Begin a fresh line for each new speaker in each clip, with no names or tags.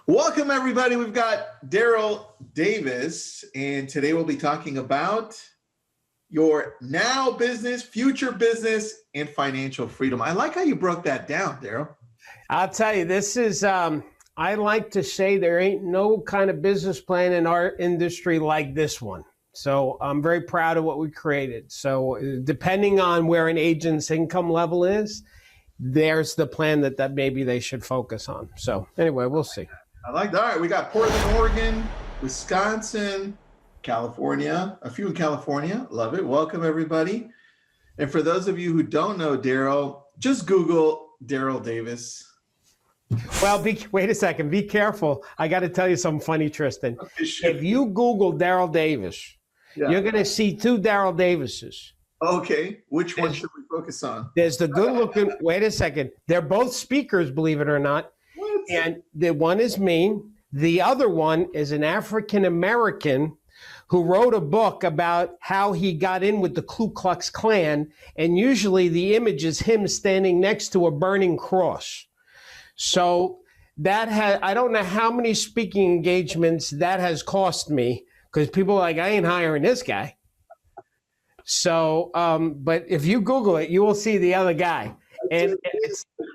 Welcome, everybody. We've got Darryl Davis, and today we'll be talking about your now business, future business, and financial freedom. I like how you broke that down, Darryl.
I'll tell you, this is, I like to say there ain't no kind of business plan in our industry like this one. So I'm very proud of what we created. So depending on where an agent's income level is, there's the plan that maybe they should focus on. So anyway, we'll see.
I like that. All right, we got Portland, Oregon, Wisconsin, California, a few in California. Love it. Welcome, everybody. And for those of you who don't know Darryl, just Google Darryl Davis.
Well, wait a second. Be careful. I got to tell you something funny, Tristan. Okay, sure. If you Google Darryl Davis, you're going to see two Darryl Davises.
Okay. Which one should we focus on?
There's the good looking, wait a second. They're both speakers, believe it or not. What? And the one is me. The other one is an African-American who wrote a book about how he got in with the Ku Klux Klan. And usually the image is him standing next to a burning cross. So that I don't know how many speaking engagements that has cost me, because people are like, I ain't hiring this guy. So, but if you Google it, you will see the other guy. And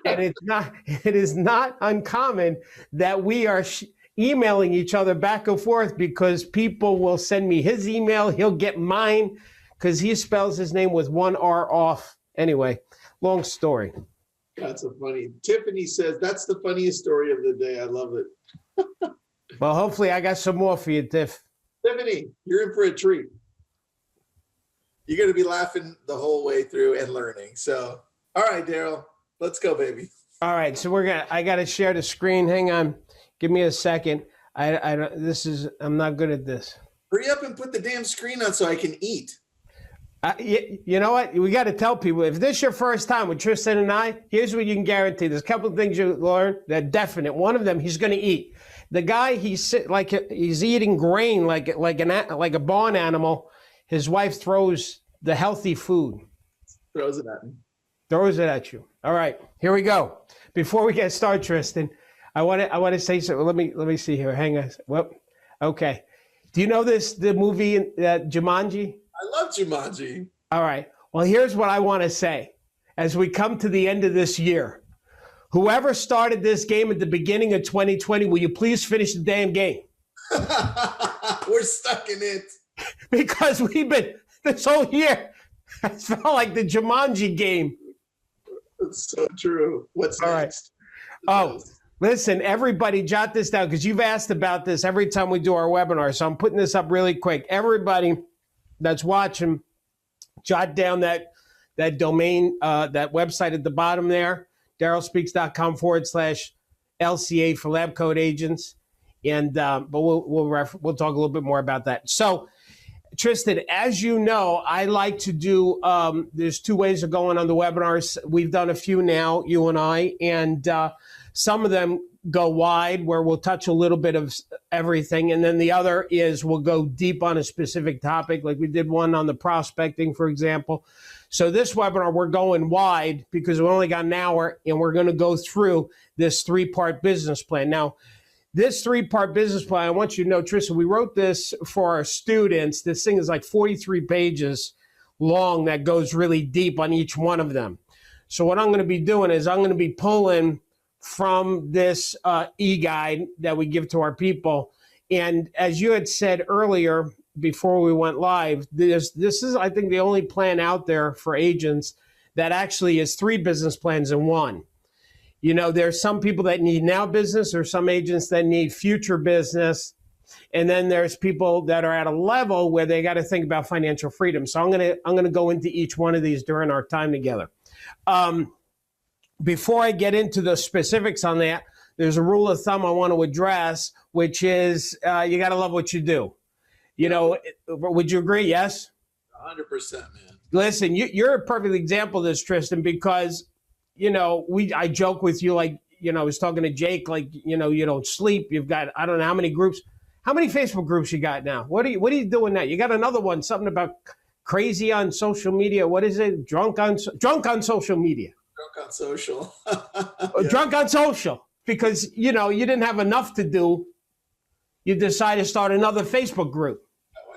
it is not uncommon that we are emailing each other back and forth, because people will send me his email. He'll get mine because he spells his name with one R off. Anyway, long story.
That's a funny. Tiffany says that's the funniest story of the day. I love it.
Well, hopefully I got some more for you, Tiff.
Tiffany, you're in for a treat. You're going to be laughing the whole way through and learning. So, all right, Darryl, let's go, baby.
All right, so I got to share the screen. Hang on, give me a second. I'm not good at this.
Hurry up and put the damn screen on so I can eat.
You know what? We got to tell people, if this is your first time with Tristan and I, here's what you can guarantee. There's a couple of things you learn that are definite. One of them, he's going to eat. The guy, he's eating grain like a barn animal. His wife throws the healthy food.
Throws it at me.
Throws it at you. All right, here we go. Before we get started, Tristan, I want to say something. Let me see here. Hang on. Well, okay. Do you know the movie Jumanji?
I love Jumanji.
All right. Well, here's what I want to say. As we come to the end of this year, whoever started this game at the beginning of 2020, will you please finish the damn game?
We're stuck in it.
Because we've been, this whole year, it felt like the Jumanji game.
That's so true. What's next?
Oh, listen, everybody jot this down, because you've asked about this every time we do our webinar. So I'm putting this up really quick. Everybody that's watching, jot down that domain, that website at the bottom there, darrylspeaks.com/LCA for LabCoatAgents. And but we'll talk a little bit more about that. So, Tristan, as you know, I like to do, there's two ways of going on the webinars. We've done a few now, you and I, and some of them go wide, where we'll touch a little bit of everything. And then the other is we'll go deep on a specific topic, like we did one on the prospecting, for example. So this webinar, we're going wide because we only got an hour, and we're going to go through this three-part business plan. Now, this three-part business plan, I want you to know, Tristan, we wrote this for our students. This thing is like 43 pages long that goes really deep on each one of them. So what I'm going to be doing is I'm going to be pulling from this e-guide that we give to our people. And as you had said earlier, before we went live, this is, I think, the only plan out there for agents that actually is three business plans in one. You know, there's some people that need now business, or some agents that need future business. And then there's people that are at a level where they got to think about financial freedom. So I'm gonna go into each one of these during our time together. Before I get into the specifics on that, there's a rule of thumb I want to address, which is you got to love what you do. You know, would you agree? Yes?
100%, man.
Listen, you're a perfect example of this, Tristan, because, you know, I joke with you, like, you know, I was talking to Jake, like, you know, you don't sleep. You've got, I don't know how many groups, how many Facebook groups you got now? What are you doing now? You got another one, something about crazy on social media. What is it? Drunk on social media.
Drunk on social.
Drunk on social, because, you didn't have enough to do. You decide to start another Facebook group.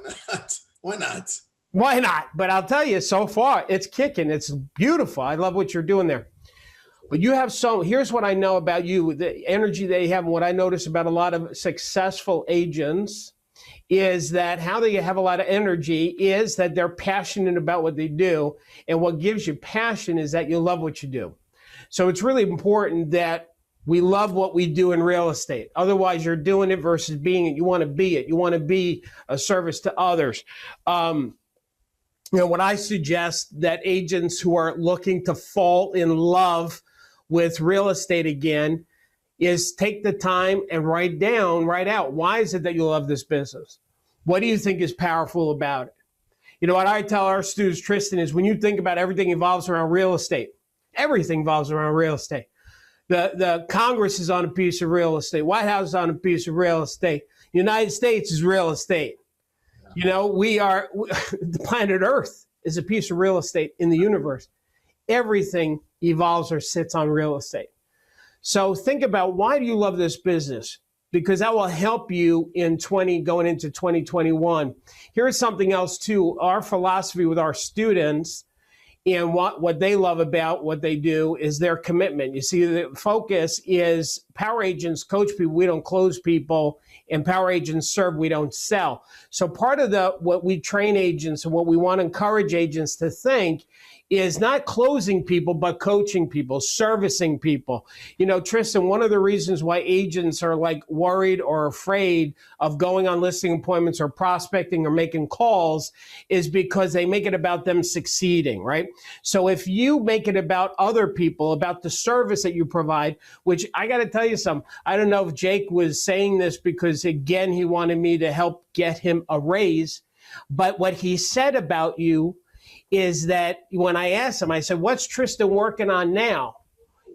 Why not? Why not?
Why not? But I'll tell you, so far, it's kicking. It's beautiful. I love what you're doing there. But you have here's what I know about you, the energy that you have, and what I notice about a lot of successful agents is that how they have a lot of energy is that they're passionate about what they do. And what gives you passion is that you love what you do. So it's really important that we love what we do in real estate. Otherwise, you're doing it versus being it. You want to be it. You want to be a service to others. What I suggest that agents who are looking to fall in love with real estate again is take the time and write out, why is it that you love this business? What do you think is powerful about it? What I tell our students, Tristan, is when you think about everything evolves around real estate. Everything evolves around real estate. The Congress is on a piece of real estate. White House is on a piece of real estate. United States is real estate. The planet Earth is a piece of real estate in the universe. Everything evolves or sits on real estate. So think about, why do you love this business? Because that will help you in going into 2021. Here's something else too. Our philosophy with our students and what they love about what they do is their commitment. You see, the focus is power agents coach people, we don't close people, and power agents serve, we don't sell. So part of what we train agents and what we want to encourage agents to think is not closing people, but coaching people, servicing people. Tristan, one of the reasons why agents are worried or afraid of going on listing appointments or prospecting or making calls is because they make it about them succeeding, right? So if you make it about other people, about the service that you provide, which I got to tell you something, I don't know if Jake was saying this because, again, he wanted me to help get him a raise, but what he said about you is that when I asked him, I said, what's Tristan working on now?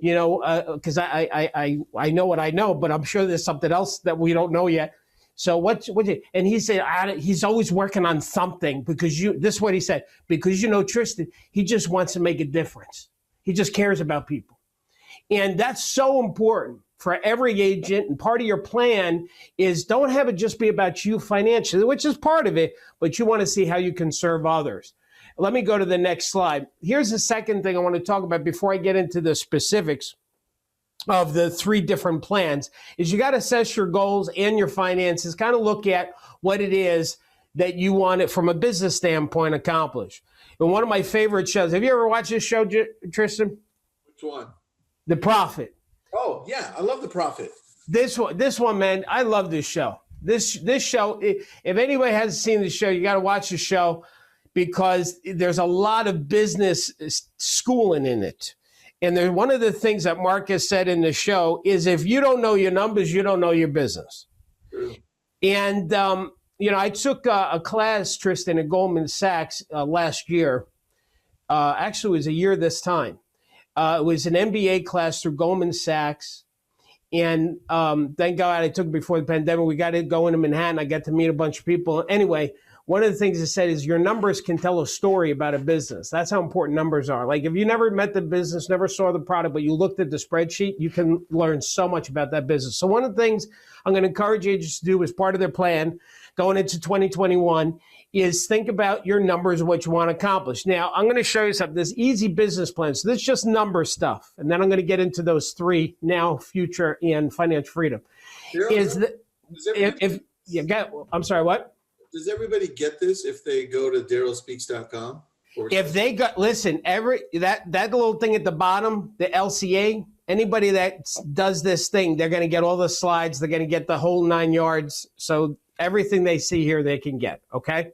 Because I know what I know, but I'm sure there's something else that we don't know yet. So and he said, he's always working on something because this is what he said, because Tristan, he just wants to make a difference. He just cares about people. And that's so important for every agent. And part of your plan is don't have it just be about you financially, which is part of it, but you want to see how you can serve others. Let me go to the next slide. Here's the second thing I want to talk about before I get into the specifics of the 3 different plans, is you got to assess your goals and your finances, kind of look at what it is that you want it from a business standpoint accomplish. And one of my favorite shows, have you ever watched this show, Tristan?
Which one?
The Prophet.
Oh, yeah. I love The Prophet.
This one, man, I love this show. This show, if anybody hasn't seen the show, you got to watch the show, because there's a lot of business schooling in it. And one of the things that Marcus said in the show is, if you don't know your numbers, you don't know your business. True. And, I took a class, Tristan, at Goldman Sachs last year. Actually, it was a year this time. It was an MBA class through Goldman Sachs. And thank God I took it before the pandemic. We got to go into Manhattan. I got to meet a bunch of people. Anyway, one of the things it said is your numbers can tell a story about a business. That's how important numbers are. Like, if you never met the business, never saw the product, but you looked at the spreadsheet, you can learn so much about that business. So one of the things I'm going to encourage agents to do as part of their plan going into 2021 is think about your numbers and what you want to accomplish. Now, I'm going to show you something. This easy business plan. So this is just number stuff. And then I'm going to get into those 3 now, future, and financial freedom. I'm sorry, what?
Does everybody get this if they go to darrylspeaks.com?
If they got, listen, that little thing at the bottom, the LCA, anybody that does this thing, they're going to get all the slides. They're going to get the whole 9 yards. So everything they see here, they can get. Okay.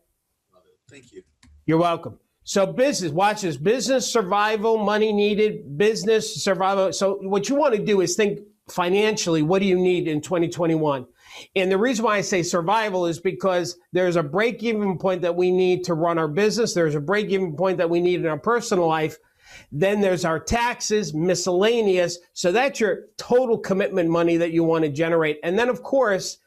Love it. Thank you.
You're welcome. So watch this, business survival, money needed, business survival. So what you want to do is think financially, what do you need in 2021? And the reason why I say survival is because there's a break-even point that we need to run our business. There's a break-even point that we need in our personal life. Then there's our taxes, miscellaneous. So that's your total commitment money that you want to generate. And then, of course,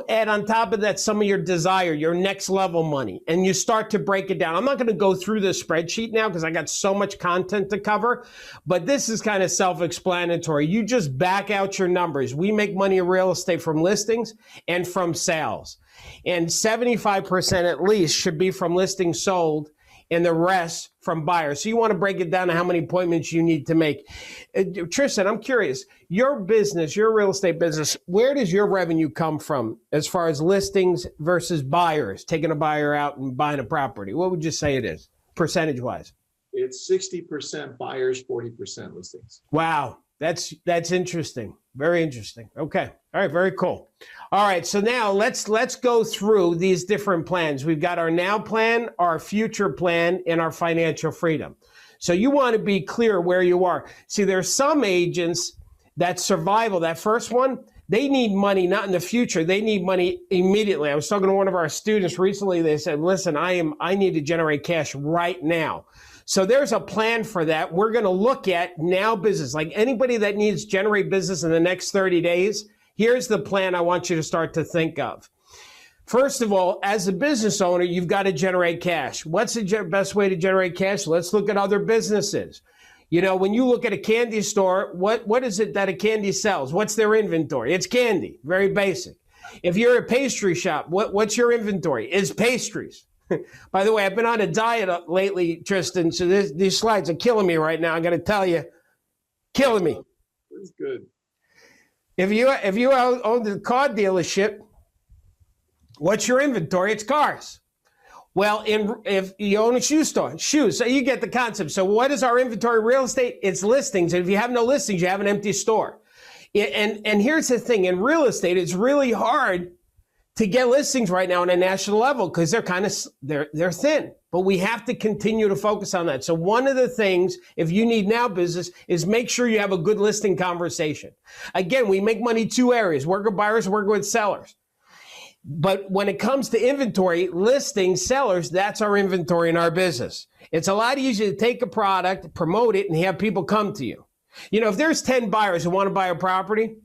add on top of that some of your desire, your next level money, and you start to break it down. I'm not going to go through the spreadsheet now because I got so much content to cover, but this is kind of self-explanatory. You just back out your numbers. We make money in real estate from listings and from sales. And 75% at least should be from listings sold and the rest from buyers. So you want to break it down to how many appointments you need to make. Tristan, I'm curious, your business, your real estate business, where does your revenue come from as far as listings versus buyers, taking a buyer out and buying a property? What would you say it is, percentage-wise?
It's 60% buyers, 40% listings.
Wow, that's interesting. Very interesting. Okay. All right, very cool. All right, so now let's go through these different plans. We've got our now plan, our future plan, and our financial freedom. So you want to be clear where you are. See, there's some agents that survival, that first one, they need money not in the future. They need money immediately. I was talking to one of our students recently. They said, listen, I need to generate cash right now. So there's a plan for that. We're going to look at now business. Like anybody that needs to generate business in the next 30 days, here's the plan I want you to start to think of. First of all, as a business owner, you've got to generate cash. What's the best way to generate cash? Let's look at other businesses. You know, when you look at a candy store, what is it that a candy sells? What's their inventory? It's candy, very basic. If you're a pastry shop, what's your inventory? It's pastries. By the way, I've been on a diet lately, Tristan, so these slides are killing me right now. I'm going to tell you, killing me.
That's good.
If you own the car dealership, what's your inventory? It's cars. Well, if you own a shoe store, shoes, so you get the concept. So what is our inventory? Real estate, it's listings. And if you have no listings, you have an empty store. And here's the thing, in real estate, it's really hard to get listings right now on a national level because they're thin. But we have to continue to focus on that. So one of the things, if you need now business, is make sure you have a good listing conversation. Again, we make money two areas, work with buyers, work with sellers. But when it comes to inventory, listings, sellers, that's our inventory in our business. It's a lot easier to take a product, promote it, and have people come to you. You know, if there's 10 buyers who want to buy a property,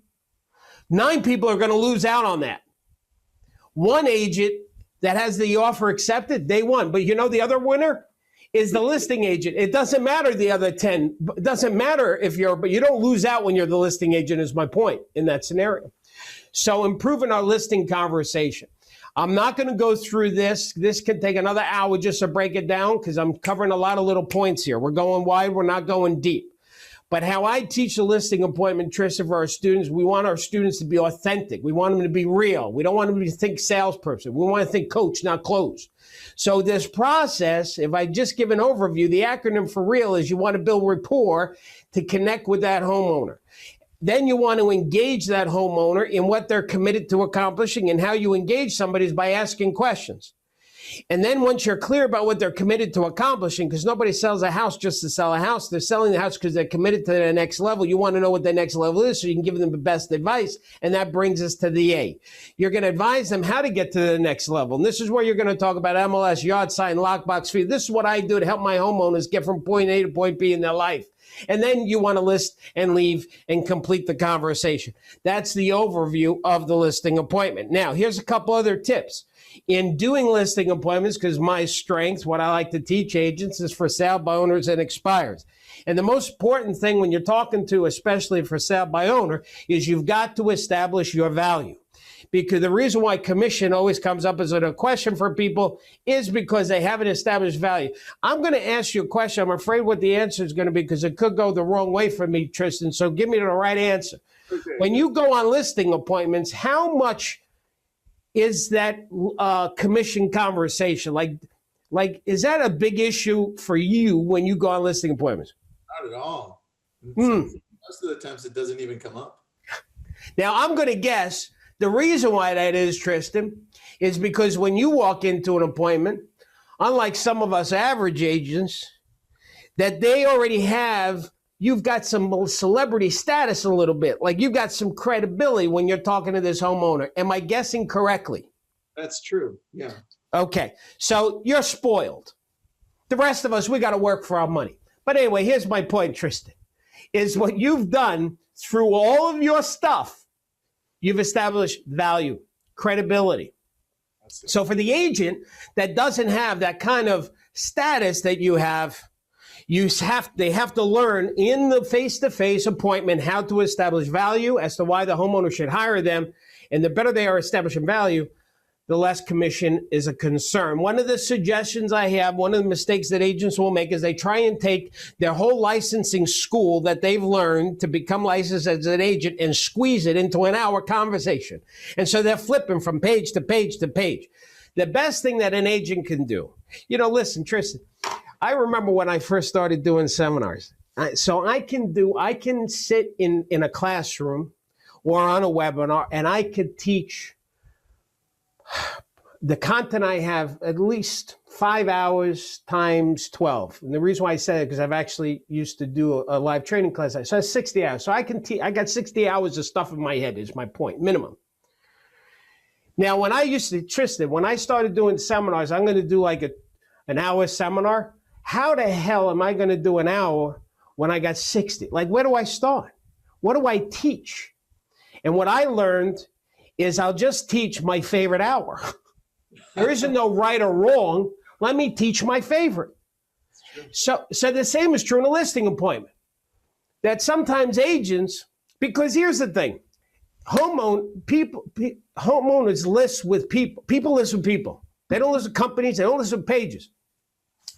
9 people are going to lose out on that. One agent that has the offer accepted, they won. But you know the other winner is the listing agent. It doesn't matter the other 10. It doesn't matter but you don't lose out when you're the listing agent is my point in that scenario. So improving our listing conversation. I'm not going to go through this. This could take another hour just to break it down because I'm covering a lot of little points here. We're going wide. We're not going deep. But how I teach a listing appointment, Tristan, for our students, we want our students to be authentic. We want them to be real. We don't want them to think salesperson. We want to think coach, not close. So this process, if I just give an overview, the acronym for real is you want to build rapport to connect with that homeowner. Then you want to engage that homeowner in what they're committed to accomplishing, and how you engage somebody is by asking questions. And then once you're clear about what they're committed to accomplishing, because nobody sells a house just to sell a house. They're selling the house because they're committed to the next level. You want to know what the next level is so you can give them the best advice. And that brings us to the A. You're going to advise them how to get to the next level. And this is where you're going to talk about MLS, yard sign, lockbox fee. This is what I do to help my homeowners get from point A to point B in their life. And then you want to list and leave and complete the conversation. That's the overview of the listing appointment. Now, here's a couple other tips. In doing listing appointments, because my strength, what I like to teach agents, is for sale by owners and expires. And the most important thing when you're talking to, especially for sale by owner, is you've got to establish your value. Because the reason why commission always comes up as a question for people is because they haven't established value. I'm going to ask you a question. I'm afraid what the answer is going to be because it could go the wrong way for me, Tristan. So give me the right answer. Okay. When you go on listing appointments, how much is that commission conversation? Like, is that a big issue for you when you go on listing appointments?
Not at all. Most of the times it doesn't even come up.
Now, I'm going to guess the reason why that is, Tristan, is because when you walk into an appointment, unlike some of us average agents, that they already have, you've got some celebrity status a little bit. Like you've got some credibility when you're talking to this homeowner. Am I guessing correctly?
That's true, yeah.
Okay, so you're spoiled. The rest of us, we got to work for our money. But anyway, here's my point, Tristan, is what you've done through all of your stuff, you've established value. credibility. So for the agent that doesn't have that kind of status that you have, they have to learn in the face-to-face appointment how to establish value as to why the homeowner should hire them. And the better they are establishing value, the less commission is a concern. One of the suggestions I have, one of the mistakes that agents will make is they try and take their whole licensing school that they've learned to become licensed as an agent and squeeze it into an hour conversation. And so they're flipping from page to page to page. The best thing that an agent can do, listen, Tristan, I remember when I first started doing seminars. So I can sit in a classroom or on a webinar and I could teach the content I have at least 5 hours times 12. And the reason why I said it, because I've actually used to do a live training class. So that's 60 hours. So I got 60 hours of stuff in my head is my point, minimum. Now, when I started doing seminars, I'm going to do like an hour seminar. How the hell am I going to do an hour when I got 60? Like, where do I start? What do I teach? And what I learned is I'll just teach my favorite hour. There isn't no right or wrong. Let me teach my favorite. So the same is true in a listing appointment. That sometimes agents, because here's the thing, homeowners list with people. People list with people. They don't list with companies. They don't list with pages.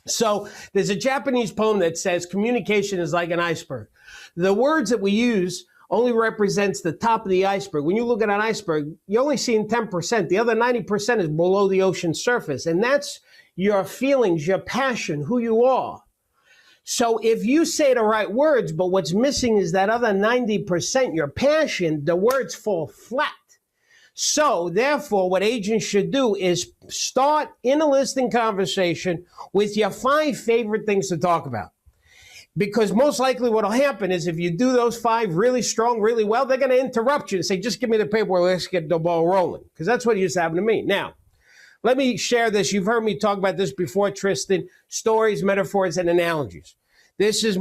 So there's a Japanese poem that says communication is like an iceberg. The words that we use only represents the top of the iceberg. When you look at an iceberg, you're only seeing 10%. The other 90% is below the ocean surface. And that's your feelings, your passion, who you are. So if you say the right words, but what's missing is that other 90%, your passion, the words fall flat. So therefore, what agents should do is start in a listing conversation with your 5 favorite things to talk about. Because most likely what will happen is if you do those 5 really strong, really well, they're going to interrupt you and say, just give me the paperwork, let's get the ball rolling. Because that's what used to happen to me. Now, let me share this. You've heard me talk about this before, Tristan. Stories, metaphors, and analogies. This is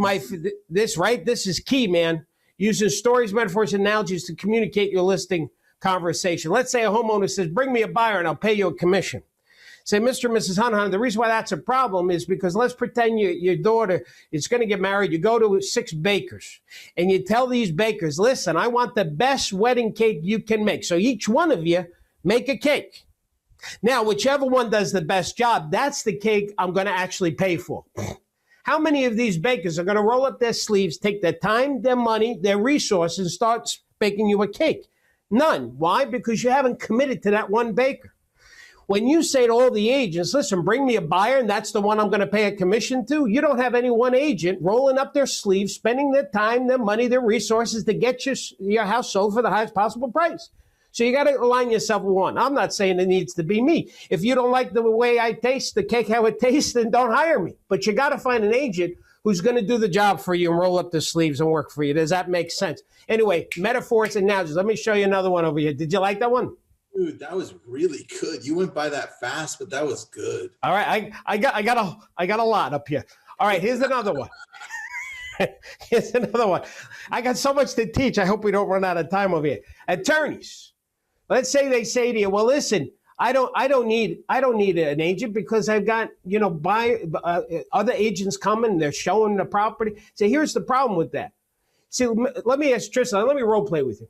This is key, man. Using stories, metaphors, and analogies to communicate your listing conversation. Let's say a homeowner says, bring me a buyer and I'll pay you a commission. Say, Mr. and Mrs. Hunter, the reason why that's a problem is because let's pretend your daughter is going to get married. You go to 6 bakers and you tell these bakers, listen, I want the best wedding cake you can make. So each one of you make a cake. Now, whichever one does the best job, that's the cake I'm going to actually pay for. How many of these bakers are going to roll up their sleeves, take their time, their money, their resources, and start baking you a cake? None. Why? Because you haven't committed to that one baker. When you say to all the agents, listen, bring me a buyer, and that's the one I'm going to pay a commission to, you don't have any one agent rolling up their sleeves, spending their time, their money, their resources to get your house sold for the highest possible price. So you got to align yourself with one. I'm not saying it needs to be me. If you don't like the way I taste the cake, how it tastes, then don't hire me. But you got to find an agent who's going to do the job for you and roll up the sleeves and work for you. Does that make sense? Anyway, metaphors and analogies. Let me show you another one over here. Did you like that one?
Dude, that was really good. You went by that fast, but that was good.
All right, I got a lot up here. All right, here's another one. Here's another one. I got so much to teach. I hope we don't run out of time over here. Attorneys. Let's say they say to you, well, listen, I don't need an agent because I've got, other agents coming, they're showing the property. So here's the problem with that. See, let me ask Tristan, let me role play with you.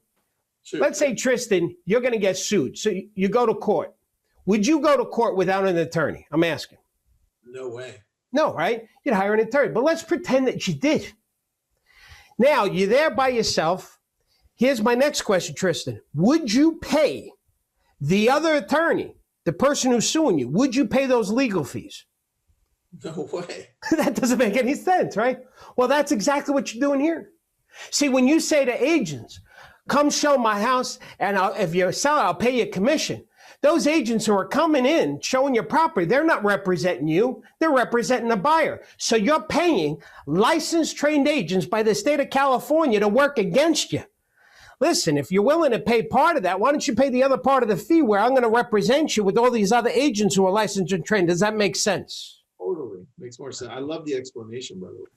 Sure.
Let's say, Tristan, you're going to get sued. So you go to court. Would you go to court without an attorney? I'm asking.
No way.
No, right? You'd hire an attorney. But let's pretend that you did. Now, you're there by yourself. Here's my next question, Tristan. Would you pay the other attorney, the person who's suing you, would you pay those legal fees?
No way.
That doesn't make any sense, right? Well, that's exactly what you're doing here. See, when you say to agents, come show my house, and if you sell it, I'll pay you a commission. Those agents who are coming in, showing your property, they're not representing you. They're representing the buyer. So you're paying licensed trained agents by the state of California to work against you. Listen, if you're willing to pay part of that, why don't you pay the other part of the fee where I'm going to represent you with all these other agents who are licensed and trained? Does that make sense?
Totally. Makes more sense. I love the explanation, by the way.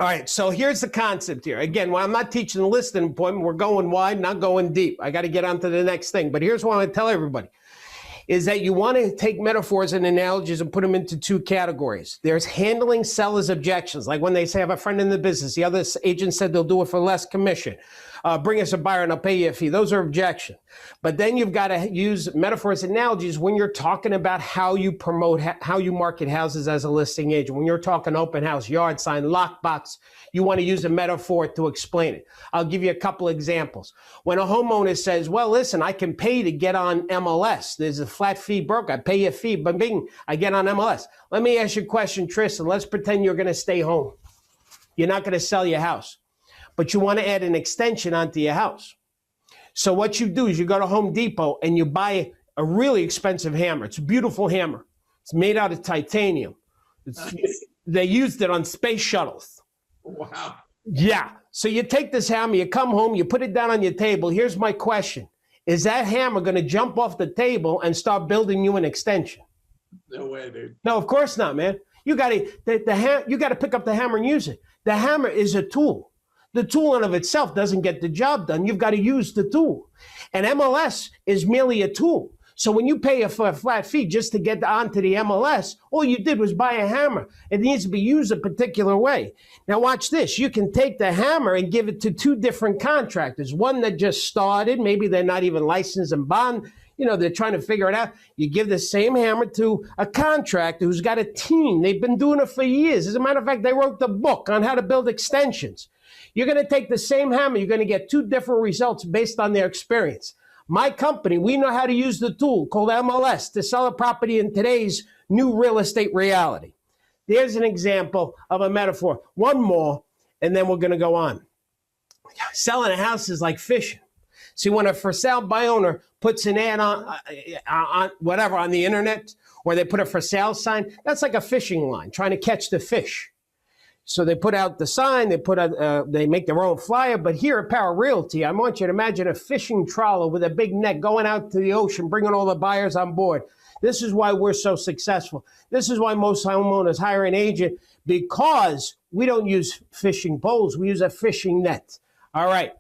All right, so here's the concept here. Again, when I'm not teaching the listing appointment, we're going wide, not going deep. I got to get on to the next thing. But here's what I want to tell everybody, is that you want to take metaphors and analogies and put them into two categories. There's handling sellers' objections, like when they say, I have a friend in the business. The other agent said they'll do it for less commission. Bring us a buyer and I'll pay you a fee. Those are objections. But then you've got to use metaphors and analogies when you're talking about how you promote, how you market houses as a listing agent. When you're talking open house, yard sign, lockbox, you want to use a metaphor to explain it. I'll give you a couple examples. When a homeowner says, well, listen, I can pay to get on MLS. There's a flat fee broker. I pay you a fee, but bing, I get on MLS. Let me ask you a question, Tristan. Let's pretend you're going to stay home. You're not going to sell your house, but you want to add an extension onto your house. So what you do is you go to Home Depot and you buy a really expensive hammer. It's a beautiful hammer. It's made out of titanium. Nice. They used it on space shuttles.
Wow.
Yeah. So you take this hammer, you come home, you put it down on your table. Here's my question. Is that hammer going to jump off the table and start building you an extension?
No way, dude.
No, of course not, man. You got to pick up the hammer and use it. The hammer is a tool. The tool in of itself doesn't get the job done. You've got to use the tool. And MLS is merely a tool. So when you pay a flat fee just to get onto the MLS, all you did was buy a hammer. It needs to be used a particular way. Now watch this. You can take the hammer and give it to two different contractors. One that just started, maybe they're not even licensed and bond. They're trying to figure it out. You give the same hammer to a contractor who's got a team. They've been doing it for years. As a matter of fact, they wrote the book on how to build extensions. You're going to take the same hammer. You're going to get two different results based on their experience. My company, we know how to use the tool called MLS to sell a property in today's new real estate reality. There's an example of a metaphor. One more, and then we're going to go on. Selling a house is like fishing. See, when a for sale by owner puts an ad on the internet, or they put a for sale sign, that's like a fishing line trying to catch the fish. So they put out the sign, they make their own flyer. But here at Power Realty, I want you to imagine a fishing trawler with a big net going out to the ocean, bringing all the buyers on board. This is why we're so successful. This is why most homeowners hire an agent, because we don't use fishing poles. We use a fishing net. All right.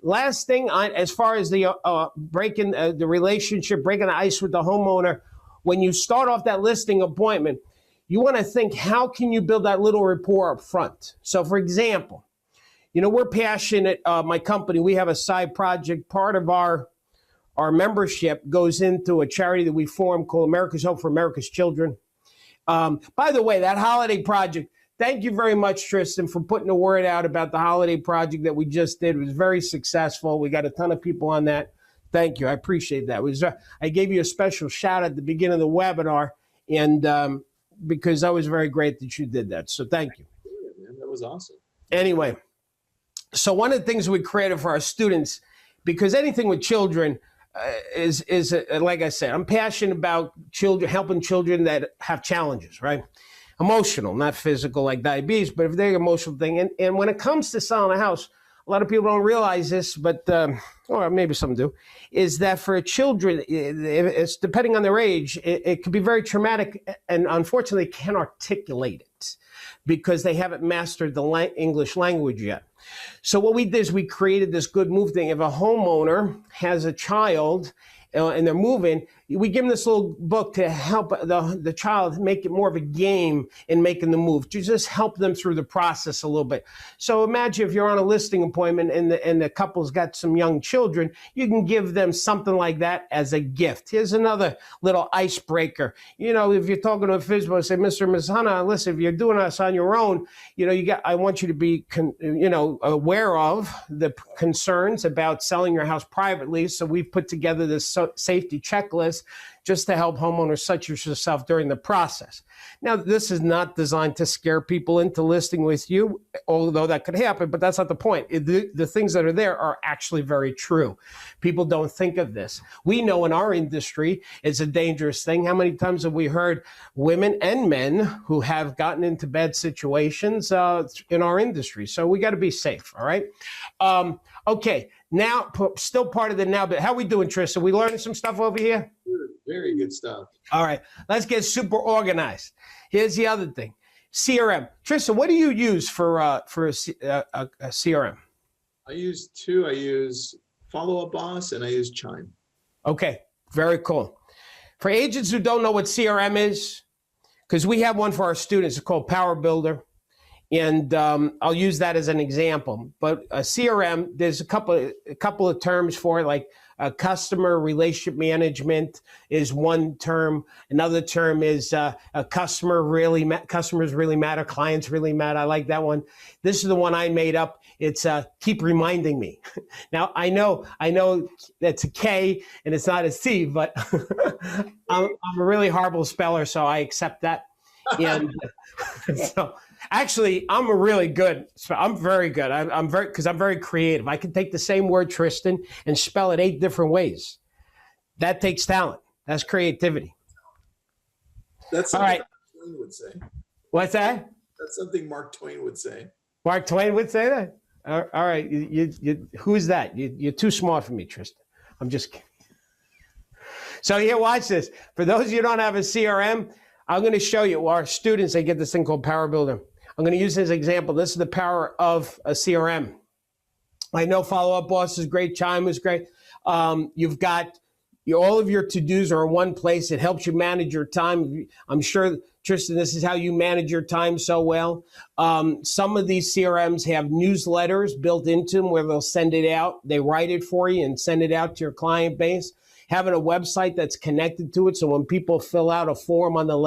Last thing, as far as the breaking the relationship, breaking the ice with the homeowner, when you start off that listing appointment, you want to think, how can you build that little rapport up front? So, for example, we're passionate. My company, we have a side project. Part of our membership goes into a charity that we formed called America's Hope for America's Children. By the way, that holiday project, thank you very much, Tristan, for putting the word out about the holiday project that we just did. It was very successful. We got a ton of people on that. Thank you. I appreciate that. I gave you a special shout at the beginning of the webinar, and because that was very great that you did that. So thank you.
Yeah, man, that was awesome.
Anyway, so one of the things we created for our students, because anything with children is like I said, I'm passionate about children, helping children that have challenges, right? Emotional, not physical like diabetes, but if they're an emotional thing. And when it comes to selling a house, a lot of people don't realize this, but or maybe some do, is that for children, it's depending on their age, it can be very traumatic, and unfortunately can't articulate it because they haven't mastered the English language yet. So what we did is we created this good move thing. If a homeowner has a child and they're moving, we give them this little book to help the child make it more of a game in making the move, to just help them through the process a little bit. So imagine if you're on a listing appointment and the couple's got some young children, you can give them something like that as a gift. Here's another little icebreaker. If you're talking to a FSBO, say, Mr. and Ms. Hanna, listen, if you're doing this on your own, I want you to be, aware of the concerns about selling your house privately. So we've put together this safety checklist just to help homeowners such as yourself during the process. Now, this is not designed to scare people into listing with you, although that could happen, but that's not the point. The things that are there are actually very true. People don't think of this. We know in our industry it's a dangerous thing. How many times have we heard women and men who have gotten into bad situations in our industry? So we got to be safe, all right? Okay, now, still part of the now, but how we doing, Tristan? We learning some stuff over here?
Very good stuff.
All right, let's get super organized. Here's the other thing. CRM. Tristan, what do you use for a CRM?
I use two. I use Follow Up Boss and I use Chime.
Okay, very cool. For agents who don't know what CRM is, because we have one for our students, it's called Power Builder. And I'll use that as an example. But a CRM, there's a couple of terms for it, like customer relationship management is one term. Another term is customers really matter, clients really matter. I like that one. This is the one I made up. It's keep reminding me. Now I know that's a K and it's not a C, but I'm a really horrible speller, so I accept that. And so. Actually, I'm very good. I'm very, because I'm very creative. I can take the same word, Tristan, and spell it 8 different ways. That takes talent. That's creativity.
That's something Mark Twain would say.
What's that?
That's something Mark Twain would say.
Mark Twain would say that? All right. Who's that? You're too smart for me, Tristan. I'm just kidding. So here, watch this. For those of you who don't have a CRM, I'm going to show you our students, they get this thing called Power Builder. I'm going to use this as an example. This is the power of a CRM. I know Follow Up Boss is great. Chime is great. You've got all of your to-dos are in one place. It helps you manage your time. I'm sure, Tristan, this is how you manage your time so well. Some of these CRMs have newsletters built into them where they'll send it out. They write it for you and send it out to your client base. Having a website that's connected to it, so when people fill out a form on the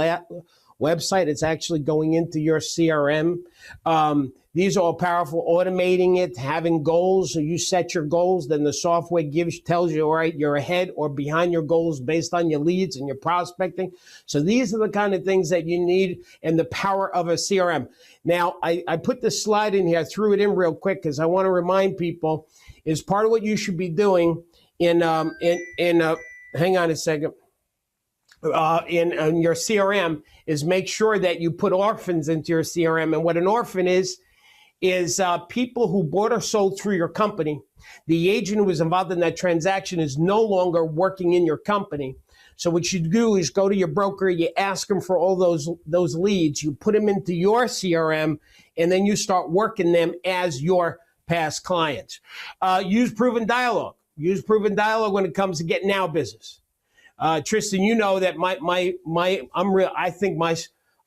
website, it's actually going into your CRM. These are all powerful. Automating it, having goals, so you set your goals, then the software tells you, all right, you're ahead or behind your goals based on your leads and your prospecting. So these are the kind of things that you need and the power of a CRM. Now, I put this slide in here, I threw it in real quick because I want to remind people, is part of what you should be doing hang on a second, in your CRM is make sure that you put orphans into your CRM. And what an orphan is people who bought or sold through your company. The agent who was involved in that transaction is no longer working in your company. So what you do is go to your broker, you ask them for all those leads, you put them into your CRM, and then you start working them as your past clients. Use proven dialogue. Use proven dialogue when it comes to getting now business. Tristan, you know that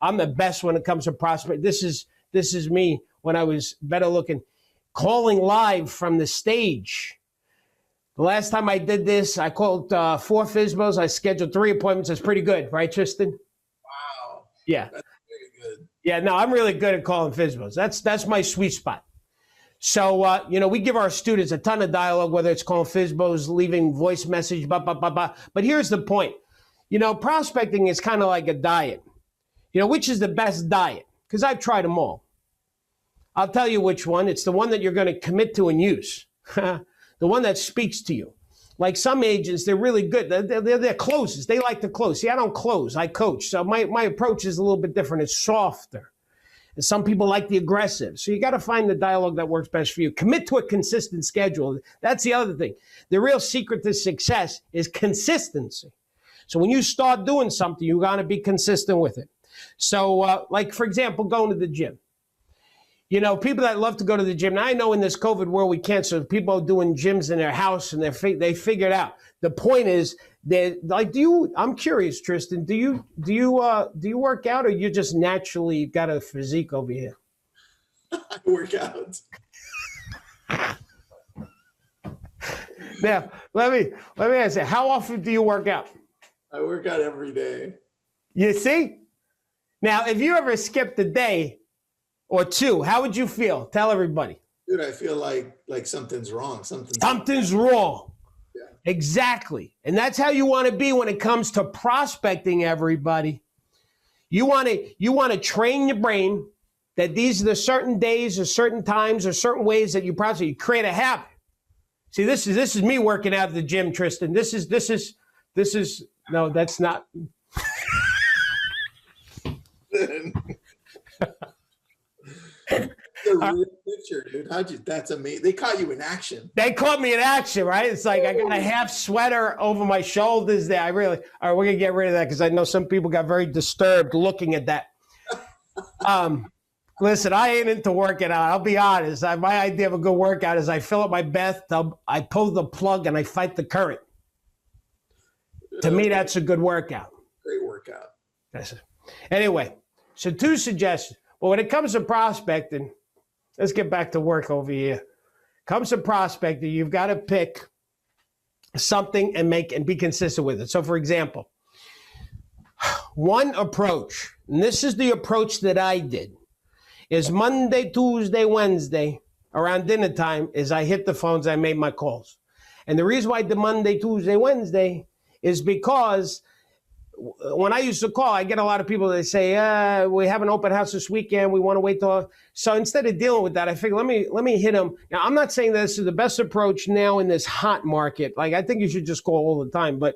I'm the best when it comes to prospect. This is me when I was better looking. Calling live from the stage. The last time I did this, I called 4 FSBOs. I scheduled 3 appointments. It's pretty good, right, Tristan?
Wow.
Yeah.
That's very good.
Yeah, no, I'm really good at calling FSBOs. That's my sweet spot. So, we give our students a ton of dialogue, whether it's calling FSBOs, leaving voice message, blah, blah, blah, blah. But here's the point. Prospecting is kind of like a diet. Which is the best diet? Because I've tried them all. I'll tell you which one. It's the one that you're going to commit to and use. The one that speaks to you. Like some agents, they're really good. They're closers. They like to close. See, I don't close. I coach. So my approach is a little bit different. It's softer. And some people like the aggressive. So you got to find the dialogue that works best for you. Commit to a consistent schedule. That's the other thing. The real secret to success is consistency. So when you start doing something, you got to be consistent with it. So like, for example, going to the gym. People that love to go to the gym. Now, I know in this COVID world we can't, so people are doing gyms in their house and they figured out. The point is, I'm curious, Tristan, do you work out or you just naturally got a physique over here?
I work out.
Now, let me ask you, how often do you work out?
I work out every day. You
see? Now, if you ever skipped a day or 2, how would you feel? Tell everybody.
Dude, I feel like something's wrong.
Something's wrong.
Yeah.
Exactly. And that's how you want to be when it comes to prospecting, everybody. You want to train your brain that these are the certain days or certain times or certain ways that you prospect. You create a habit. See, this is me working out at the gym, Tristan. This is no, that's not.
The real picture, dude. That's amazing. They caught you in action.
They caught me in action, right? It's like I got a half sweater over my shoulders there. All right, we're going to get rid of that because I know some people got very disturbed looking at that. Listen, I ain't into working out. I'll be honest. My idea of a good workout is I fill up my bathtub, I pull the plug, and I fight the current. To me, that's a good workout.
Great workout.
Anyway, so 2 suggestions. But when it comes to prospecting, let's get back to work over here. Comes to prospecting, you've got to pick something and be consistent with it. So, for example, one approach, and this is the approach that I did, is Monday, Tuesday, Wednesday, around dinner time, is I hit the phones, I made my calls. And the reason why I did Monday, Tuesday, Wednesday is because when I used to call, I get a lot of people that say, we have an open house this weekend, we want to wait till. So instead of dealing with that, I figured, let me hit them. Now, I'm not saying this is the best approach now in this hot market. Like, I think you should just call all the time. But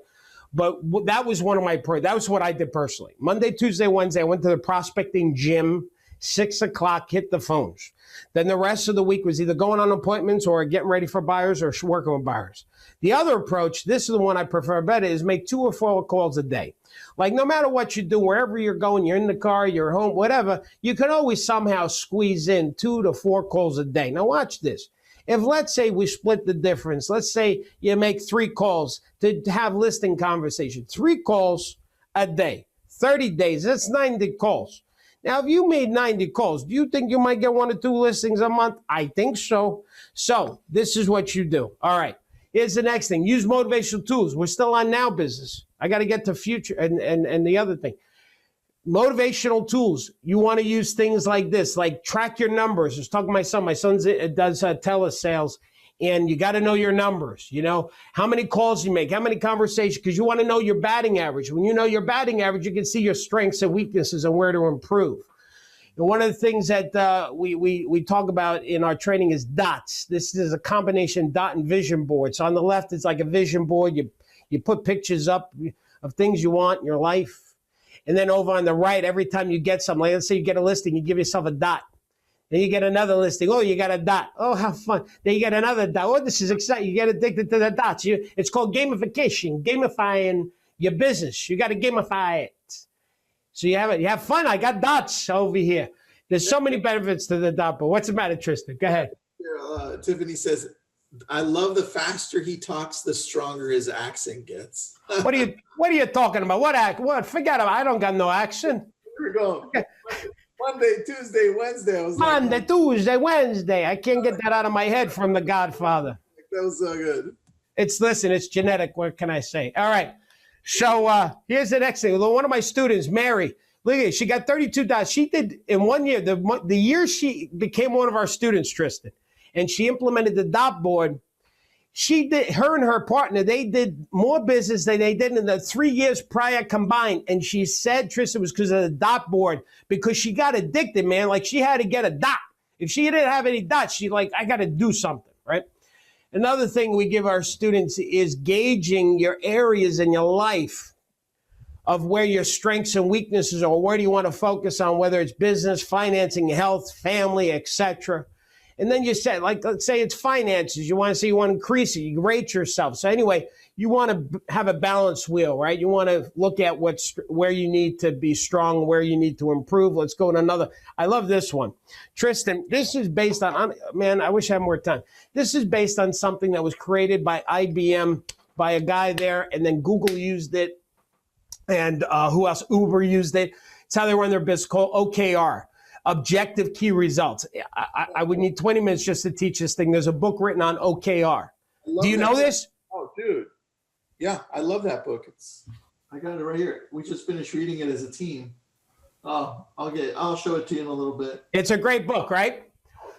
that was one of my, that was what I did personally. Monday, Tuesday, Wednesday, I went to the prospecting gym, 6 o'clock, hit the phones. Then the rest of the week was either going on appointments or getting ready for buyers or working with buyers. The other approach, this is the one I prefer better, is make 2 or 4 calls a day. Like, no matter what you do, wherever you're going, you're in the car, you're home, whatever, you can always somehow squeeze in 2 to 4 calls a day. Now watch this. If, let's say, we split the difference, let's say you make 3 calls to have listing conversation, 3 calls a day, 30 days, that's 90 calls. Now, if you made 90 calls, do you think you might get 1 or 2 listings a month? I think so. So this is what you do. All right. Here's the next thing. Use motivational tools. We're still on now business. I got to get to future and the other thing. Motivational tools. You want to use things like this, like track your numbers. I was talking to my son. My son does telesales, and you got to know your numbers. You know, how many calls you make, how many conversations, because you want to know your batting average. When you know your batting average, you can see your strengths and weaknesses and where to improve. And one of the things that we talk about in our training is dots. This is a combination dot and vision board. So on the left, it's like a vision board. You put pictures up of things you want in your life. And then over on the right, every time you get something, like let's say you get a listing, you give yourself a dot. Then you get another listing. Oh, you got a dot. Oh, how fun. Then you get another dot. Oh, this is exciting. You get addicted to the dots. It's called gamification, gamifying your business. You got to gamify it. So you have fun. I got dots over here. There's so many benefits to the dot, but what's the matter, Tristan? Go ahead.
Tiffany says, I love the faster he talks, the stronger his accent gets.
What are you talking about? What? Forget about it. I don't got no accent.
Here we go. Okay. Monday, Tuesday, Wednesday.
Monday, Tuesday, Wednesday. I can't get that out of my head from The Godfather.
That was so good.
It's genetic. What can I say? All right. So here's the next thing. One of my students, Mary, look at it. She got 32 dots. She did in 1 year, the year she became one of our students, Tristan, and she implemented the dot board. Her and her partner, they did more business than they did in the 3 years prior combined. And she said, Tristan, it was because of the dot board, because she got addicted, man. Like, she had to get a dot. If she didn't have any dots, she I got to do something, right? Another thing we give our students is gauging your areas in your life of where your strengths and weaknesses are, or where do you want to focus on, whether it's business, financing, health, family, etc. And then you say, like, let's say it's finances. You want to increase it. You rate yourself. So anyway, you want to have a balance wheel, right? You want to look at where you need to be strong, where you need to improve. Let's go to another. I love this one. Tristan, this is based on, man, I wish I had more time. This is based on something that was created by IBM, by a guy there, and then Google used it. And who else? Uber used it. It's how they run their business, called OKR. Objective key results. I would need 20 minutes just to teach this thing. There's a book written on OKR. Do you know this?
Oh, dude. Yeah, I love that book. I got it right here. We just finished reading it as a team. I'll show it to you in a little bit.
It's a great book, right?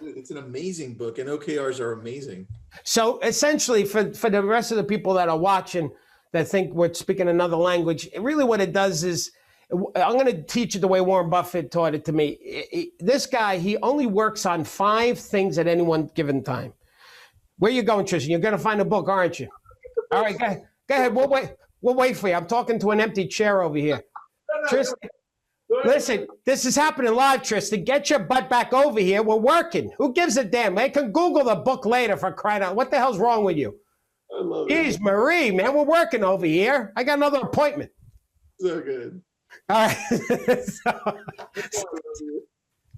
Dude, it's an amazing book, and OKRs are amazing.
So essentially, for the rest of the people that are watching that think we're speaking another language, really what it does is, I'm going to teach it the way Warren Buffett taught it to me. This guy, he only works on 5 things at any one given time. Where you going, Tristan? You're going to find a book, aren't you? All right, go ahead. We'll wait for you. I'm talking to an empty chair over here. Tristan, listen, this is happening live, Tristan. Get your butt back over here. We're working. Who gives a damn? I can Google the book later, for crying out. What the hell's wrong with you?
I love it.
Jeez, Marie, man, we're working over here. I got another appointment.
So good.
All right.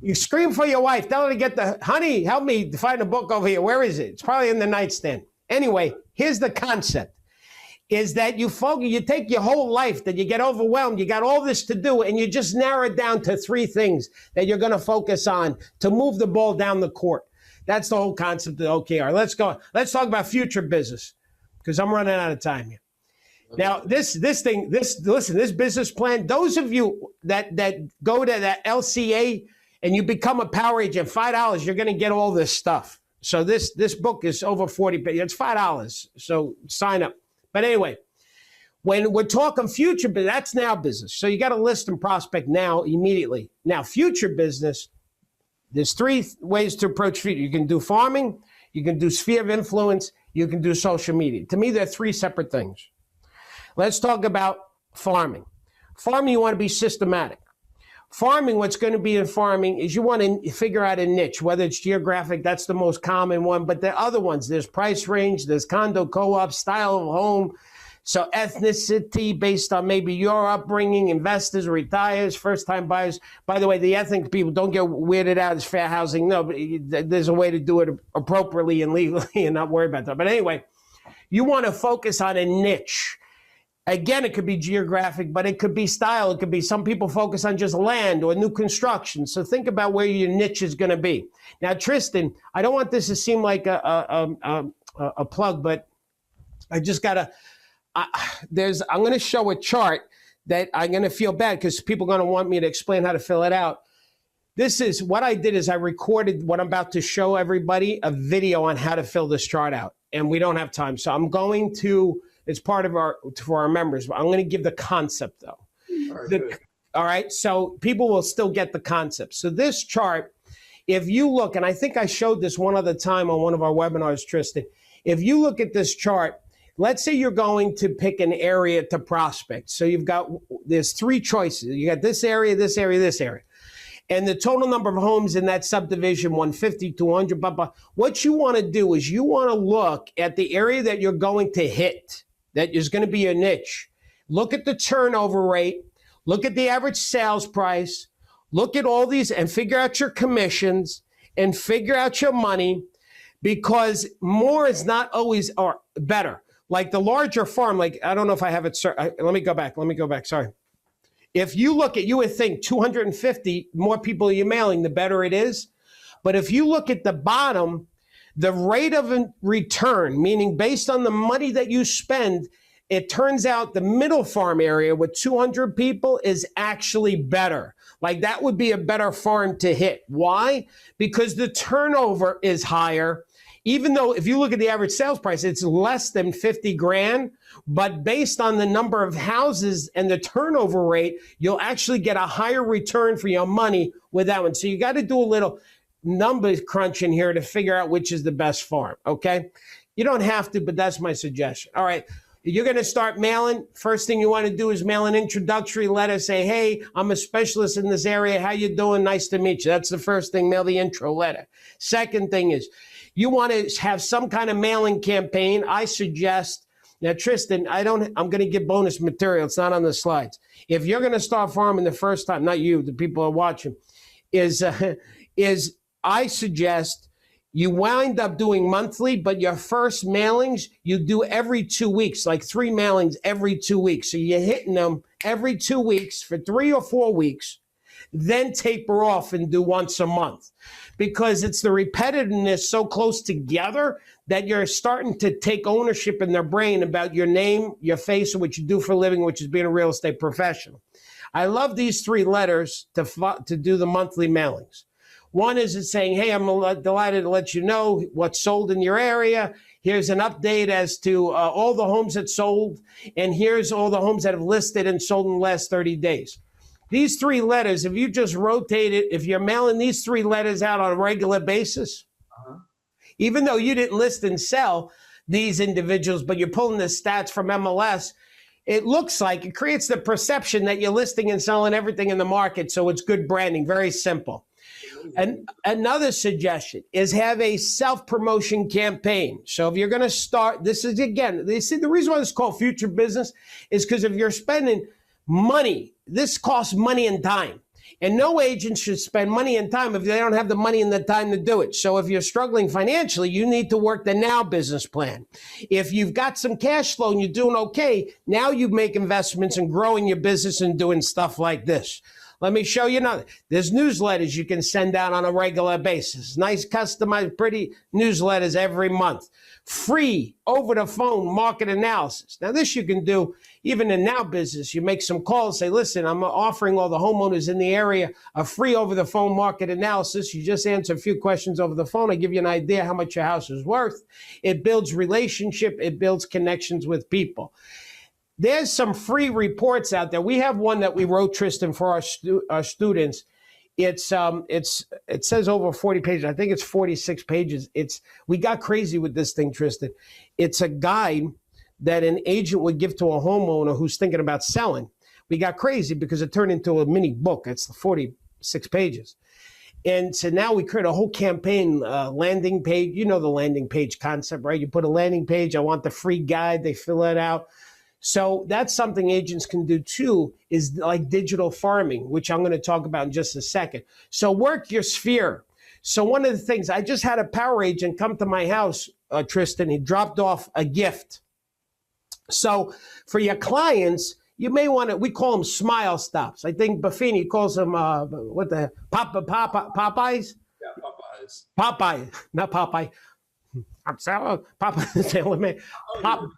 You scream for your wife. Tell her to get honey, help me find a book over here. Where is it? It's probably in the nightstand. Anyway, here's the concept. Is that you take your whole life, that you get overwhelmed, you got all this to do, and you just narrow it down to 3 things that you're going to focus on to move the ball down the court. That's the whole concept of OKR. Let's go. Let's talk about future business, because I'm running out of time here. Now, this business plan, those of you that go to that LCA and you become a power agent, $5, you're going to get all this stuff. So this book is over 40 pages. It's $5. So sign up. But anyway, when we're talking future business, that's now business. So you got to list and prospect now immediately. Now, future business, there's 3 ways to approach future. You can do farming, you can do sphere of influence, you can do social media. To me, they're 3 separate things. Let's talk about farming. Farming, you want to be systematic. Farming, what's going to be in farming is you want to figure out a niche, whether it's geographic, that's the most common one, but there are other ones. There's price range, there's condo co-op, style of home, so ethnicity based on maybe your upbringing, investors, retires, first-time buyers. By the way, the ethnic people, don't get weirded out as fair housing. No, but there's a way to do it appropriately and legally and not worry about that. But anyway, you want to focus on a niche. Again, it could be geographic, but it could be style. It could be some people focus on just land or new construction. So think about where your niche is going to be. Now, Tristan, I don't want this to seem like a plug, but I just got to, I'm going to show a chart that I'm going to feel bad because people are going to want me to explain how to fill it out. This is what I did is I recorded what I'm about to show everybody, a video on how to fill this chart out. And we don't have time. So I'm going to, it's part of for our members. I'm going to give the concept though. All right. So people will still get the concept. So this chart, if you look, and I think I showed this one other time on one of our webinars, Tristan, if you look at this chart, let's say you're going to pick an area to prospect. So there's 3 choices. You got this area, this area, this area. And the total number of homes in that subdivision, 150, 200, blah, blah. What you want to do is you want to look at the area that you're going to hit, that is going to be a niche. Look at the turnover rate. Look at the average sales price. Look at all these and figure out your commissions and figure out your money, because more is not always or better. Like the larger farm, like I don't know if I have it. Let me go back. Sorry. If you look at, you would think 250 more people you're mailing, the better it is. But if you look at the bottom, the rate of return, meaning based on the money that you spend, it turns out the middle farm area with 200 people is actually better. Like that would be a better farm to hit. Why? Because the turnover is higher. Even though if you look at the average sales price, it's less than 50 grand, but based on the number of houses and the turnover rate, you'll actually get a higher return for your money with that one. So you got to do a little number crunching here to figure out which is the best farm, okay? You don't have to, but that's my suggestion. All right, you're going to start mailing. First thing you want to do is mail an introductory letter. Say, hey, I'm a specialist in this area. How you doing? Nice to meet you. That's the first thing, mail the intro letter. Second thing is you want to have some kind of mailing campaign. I suggest, now Tristan, I'm going to give bonus material. It's not on the slides. If you're going to start farming the first time, not you, the people who are watching, is I suggest you wind up doing monthly, but your first mailings, you do every 2 weeks, like 3 mailings every 2 weeks. So you're hitting them every 2 weeks for 3 or 4 weeks, then taper off and do once a month. Because it's the repetitiveness so close together that you're starting to take ownership in their brain about your name, your face, and what you do for a living, which is being a real estate professional. I love these 3 letters to do the monthly mailings. One is it's saying, hey, I'm delighted to let you know what's sold in your area. Here's an update as to all the homes that sold, and here's all the homes that have listed and sold in the last 30 days. These 3 letters, if you just rotate it, if you're mailing these 3 letters out on a regular basis, even though you didn't list and sell these individuals, but you're pulling the stats from MLS, it looks like it creates the perception that you're listing and selling everything in the market. So it's good branding, very simple. And another suggestion is have a self-promotion campaign. So if you're going to start, this is again, they see the reason why it's called future business is because if you're spending Money. This costs money and time. And no agent should spend money and time if they don't have the money and the time to do it. So if you're struggling financially, you need to work the now business plan. If you've got some cash flow and you're doing okay, now you make investments in growing your business and doing stuff like this. Let me show you another. There's newsletters you can send out on a regular basis. Nice, customized, pretty newsletters every month. Free, over-the-phone market analysis. Now, this you can do even in now business. You make some calls, say, listen, I'm offering all the homeowners in the area a free over-the-phone market analysis. You just answer a few questions over the phone. I give you an idea how much your house is worth. It builds relationship. It builds connections with people. There's some free reports out there. We have one that we wrote, Tristan, for our students. It says over 40 pages. I think it's 46 pages. We got crazy with this thing, Tristan. It's a guide that an agent would give to a homeowner who's thinking about selling. We got crazy because it turned into a mini book. It's 46 pages. And so now we create a whole campaign, landing page. You know the landing page concept, right? You put a landing page. I want the free guide. They fill it out. So that's something agents can do too, is like digital farming, which I'm going to talk about in just a second. So work your sphere. So one of the things, I just had a power agent come to my house, Tristan. He dropped off a gift. So for your clients, you may want to, we call them smile stops. I think Buffini calls them, Popeyes?
Yeah, Popeyes.
Popeye, not Popeye. I'm sorry, Popeye. Popeyes.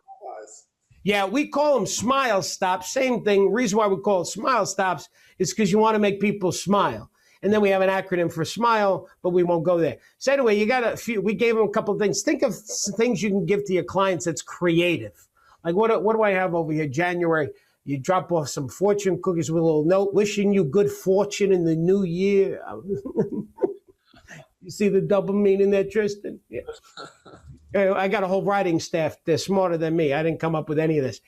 Yeah, we call them smile stops. Same thing. Reason why we call it smile stops is because you want to make people smile. And then we have an acronym for smile, but we won't go there. So anyway, you got a few. We gave them a couple of things. Think of things you can give to your clients that's creative. Like what do I have over here? January. You drop off some fortune cookies with a little note wishing you good fortune in the new year. You see the double meaning there, Tristan? Yeah. I got a whole writing staff. They're smarter than me. I didn't come up with any of this.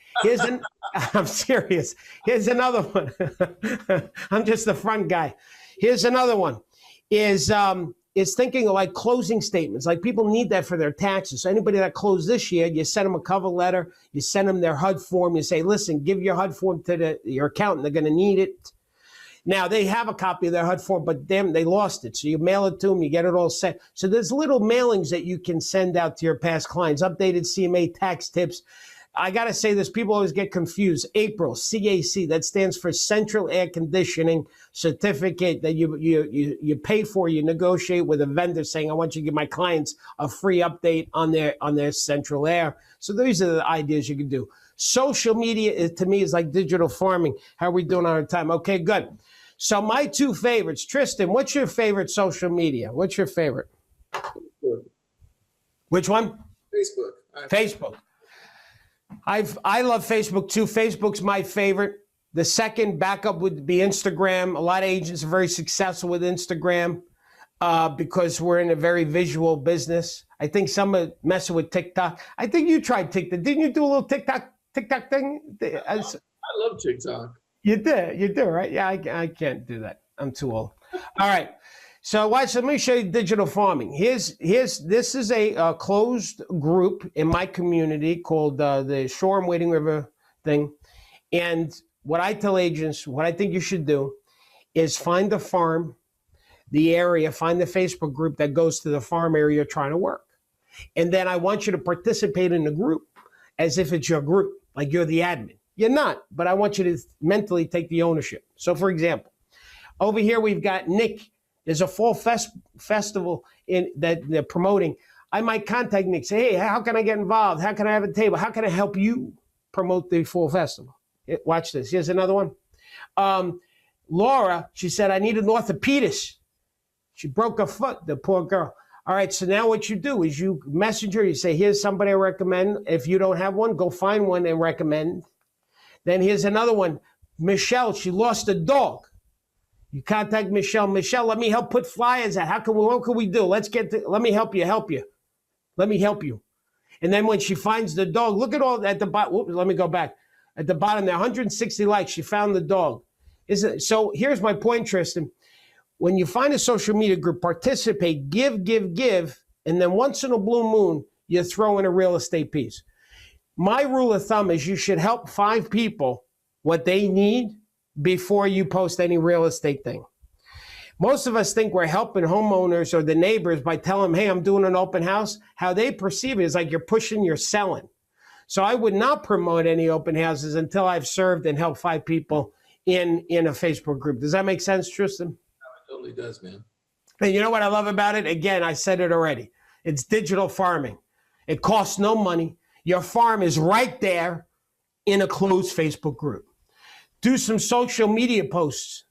I'm serious. Here's another one. I'm just the front guy. Here's another one. Is thinking of like closing statements. Like people need that for their taxes. So anybody that closed this year, you send them a cover letter. You send them their HUD form. You say, listen, give your HUD form to your accountant. They're going to need it. Now, they have a copy of their HUD form, but damn, they lost it. So you mail it to them, you get it all set. So there's little mailings that you can send out to your past clients, updated CMA tax tips. I got to say this, people always get confused. April, CAC, that stands for Central Air Conditioning Certificate that you pay for, you negotiate with a vendor saying, I want you to give my clients a free update on their central air. So these are the ideas you can do. Social media, to me, is like digital farming. How are we doing on our time? Okay, good. So my two favorites. Tristan, what's your favorite social media? What's your favorite?
Facebook.
Which one?
Facebook.
Facebook. I love Facebook too. Facebook's my favorite. The second backup would be Instagram. A lot of agents are very successful with Instagram because we're in a very visual business. I think some are messing with TikTok. I think you tried TikTok. Didn't you do a little TikTok thing?
I love TikTok.
You do, right? Yeah, I can't do that. I'm too old. All right. So watch, let me show you digital farming. This is a closed group in my community called the Shore and Wading River thing. And what I tell agents, what I think you should do is find the farm, the area, find the Facebook group that goes to the farm area you're trying to work. And then I want you to participate in the group as if it's your group, like you're the admin. You're not, but I want you to mentally take the ownership. So for example, over here we've got Nick. There's a fall festival that they're promoting. I might contact Nick, say, hey, how can I get involved? How can I have a table? How can I help you promote the fall festival? Watch this. Here's another one. Laura, she said, I need an orthopedist. She broke her foot, the poor girl. All right, so now what you do is you message her. You say, here's somebody I recommend. If you don't have one, go find one and recommend. Then here's another one. Michelle, she lost a dog. You contact Michelle. Michelle, let me help put flyers out. What can we do? Let me help you. Let me help you. And then when she finds the dog, look at all at the bottom. Let me go back. At the bottom there, 160 likes. She found the dog. So here's my point, Tristan. When you find a social media group, participate, give, and then once in a blue moon, you throw in a real estate piece. My rule of thumb is you should help 5 people what they need before you post any real estate thing. Most of us think we're helping homeowners or the neighbors by telling them, hey, I'm doing an open house. How they perceive it is like you're pushing, you're selling. So I would not promote any open houses until I've served and helped 5 people in a Facebook group. Does that make sense, Tristan?
It totally does, man.
And you know what I love about it? Again, I said it already. It's digital farming. It costs no money. Your farm is right there in a closed Facebook group. Do some social media posts.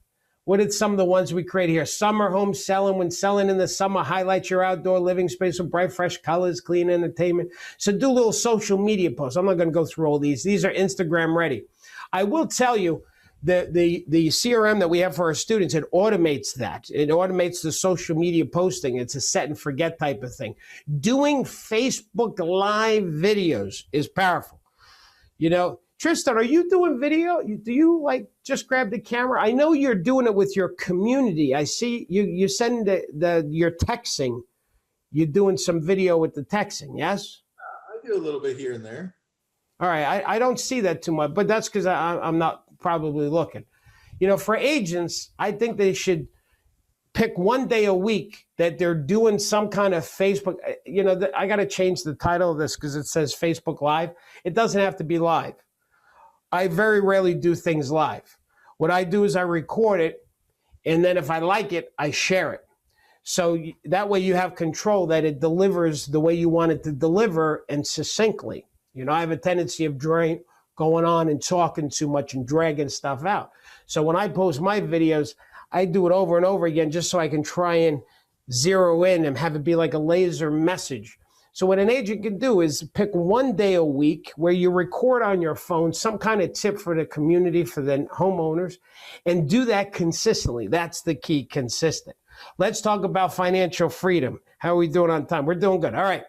What are some of the ones we create here? Summer home selling. When selling in the summer, highlight your outdoor living space with bright, fresh colors, clean entertainment. So do little social media posts. I'm not going to go through all these. These are Instagram ready. I will tell you, the CRM that we have for our students, it automates that. It automates the social media posting. It's a set and forget type of thing. Doing Facebook Live videos is powerful. You know, Tristan, are you doing video? Do you like just grab the camera? I know you're doing it with your community. I see you send your texting. You're doing some video with the texting, yes?
I do a little bit here and there.
All right, I don't see that too much, but that's because I'm not probably looking. You know, for agents, I think they should pick one day a week that they're doing some kind of Facebook. You know, I got to change the title of this because it says Facebook Live. It doesn't have to be live. I very rarely do things live. What I do is I record it, and then if I like it, I share it. So that way you have control that it delivers the way you want it to deliver and succinctly. You know, I have a tendency of going on and talking too much and dragging stuff out. So when I post my videos, I do it over and over again just so I can try and zero in and have it be like a laser message. So what an agent can do is pick one day a week where you record on your phone some kind of tip for the community, for the homeowners, and do that consistently. That's the key, consistent. Let's talk about financial freedom. How are we doing on time? We're doing good. All right.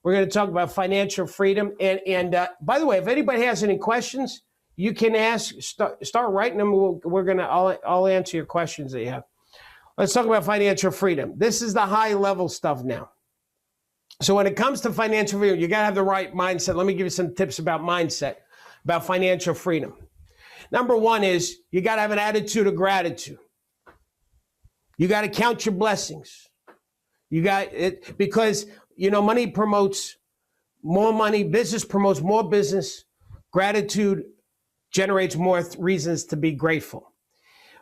We're going to talk about financial freedom. And by the way, if anybody has any questions, you can ask, start writing them. I'll answer your questions that you have. Let's talk about financial freedom. This is the high level stuff now. So when it comes to financial freedom, you got to have the right mindset. Let me give you some tips about mindset, about financial freedom. Number one is you got to have an attitude of gratitude. You got to count your blessings. You got it because, you know, money promotes more money. Business promotes more business. Gratitude generates more reasons to be grateful.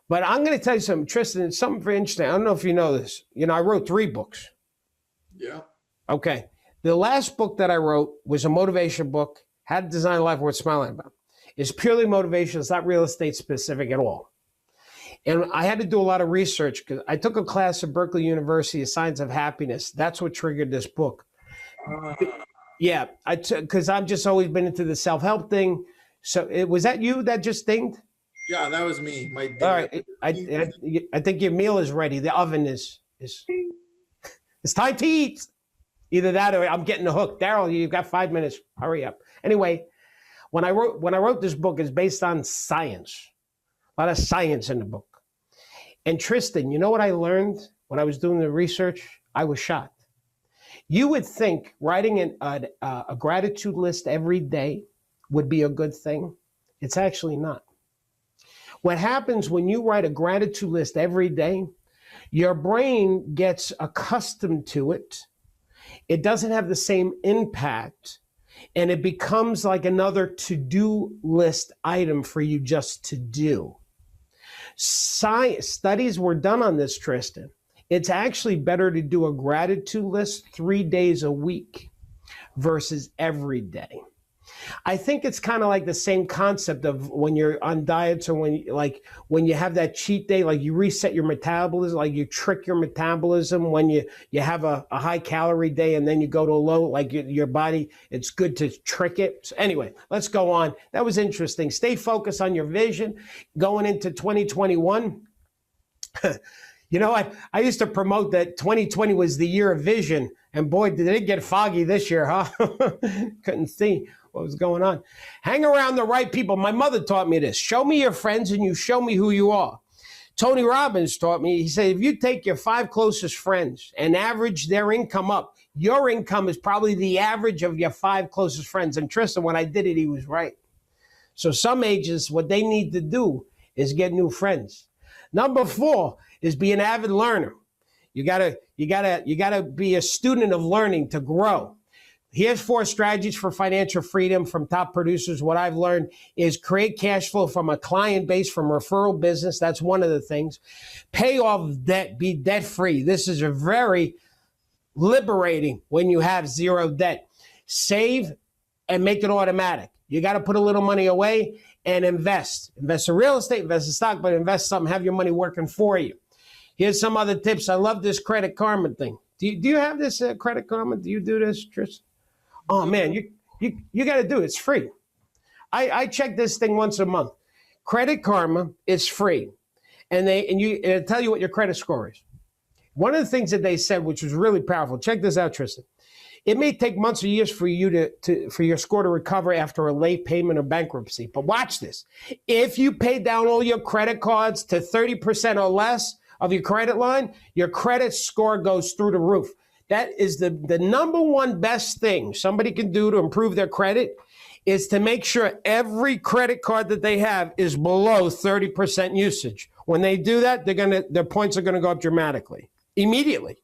But I'm going to tell you something, Tristan, it's something very interesting. I don't know if you know this. You know, I wrote 3 books.
Yeah.
Okay. The last book that I wrote was a motivation book, How to Design a Life Worth Smiling About. It's purely motivation. It's not real estate specific at all. And I had to do a lot of research because I took a class at Berkeley University, Science of Happiness. That's what triggered this book. Yeah, because I've just always been into the self-help thing. So was that you that just dinged?
Yeah, that was me. My
All right. I think your meal is ready. The oven is it's time to eat. Either that or I'm getting the hook. Darryl, you've got 5 minutes. Hurry up. Anyway, when I wrote this book, it's based on science. A lot of science in the book. And Tristan, you know what I learned when I was doing the research? I was shocked. You would think writing a gratitude list every day would be a good thing. It's actually not. What happens when you write a gratitude list every day, your brain gets accustomed to it. It doesn't have the same impact, and it becomes like another to-do list item for you just to do. Studies were done on this, Tristan. It's actually better to do a gratitude list 3 days a week versus every day. I think it's kind of like the same concept of when you're on diets or when you have that cheat day, like you reset your metabolism, like you trick your metabolism when you have a high calorie day and then you go to a low, like your body, it's good to trick it. So anyway, let's go on. That was interesting. Stay focused on your vision going into 2021. You know, I used to promote that 2020 was the year of vision. And boy, did it get foggy this year, huh? Couldn't see what was going on. Hang around the right people. My mother taught me this. Show me your friends and you show me who you are. Tony Robbins taught me, he said, if you take your 5 closest friends and average their income up, your income is probably the average of your 5 closest friends. And Tristan, when I did it, he was right. So some agents, what they need to do is get new friends. Number 4 is be an avid learner. You gotta be a student of learning to grow. Here's 4 strategies for financial freedom from top producers. What I've learned is create cash flow from a client base, from referral business. That's one of the things. Pay off debt, be debt free. This is a very liberating when you have 0 debt. Save and make it automatic. You got to put a little money away and invest. Invest in real estate, invest in stock, but invest something, have your money working for you. Here's some other tips. I love this Credit Karma thing. Do you have this Credit Karma? Do you do this, Tris? Oh man, you got to do it. It's free. I check this thing once a month. Credit Karma is free, and it'll tell you what your credit score is. One of the things that they said, which was really powerful. Check this out, Tristan. It may take months or years for you for your score to recover after a late payment or bankruptcy. But watch this. If you pay down all your credit cards to 30% or less of your credit line, your credit score goes through the roof. That is the number one best thing somebody can do to improve their credit, is to make sure every credit card that they have is below 30% usage. When they do that, their points are gonna go up dramatically, immediately.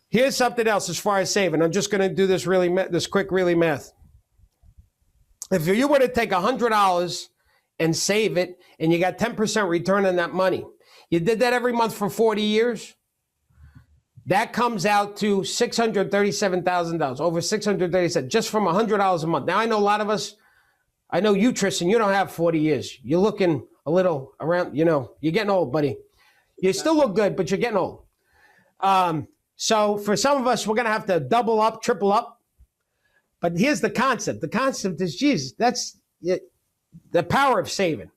Here's something else as far as saving. I'm just gonna do this quick math. If you were to take $100 and save it, and you got 10% return on that money, you did that every month for 40 years, that comes out to $637,000, over $637,000, just from $100 a month. Now, I know a lot of us, I know you, Tristan, you don't have 40 years. You're looking a little around, you're getting old, buddy. You still look good, but you're getting old. So for some of us, we're going to have to double up, triple up. But here's the concept. The concept is, Jesus, that's the power of saving.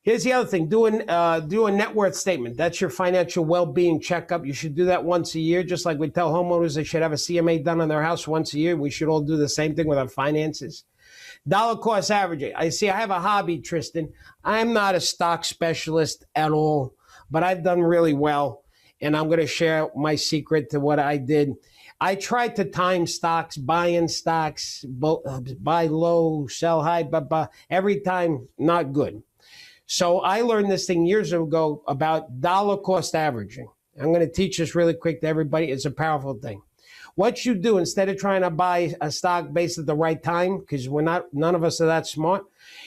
Here's the other thing. Do a net worth statement. That's your financial well-being checkup. You should do that once a year, just like we tell homeowners they should have a CMA done on their house once a year. We should all do the same thing with our finances. Dollar cost averaging. I have a hobby, Tristan. I'm not a stock specialist at all, but I've done really well, and I'm going to share my secret to what I did. I tried to time stocks, buy in stocks, buy low, sell high, but every time, not good. So I learned this thing years ago about dollar cost averaging. I'm going to teach this really quick to everybody. It's a powerful thing. What you do, instead of trying to buy a stock based at the right time, because none of us are that smart,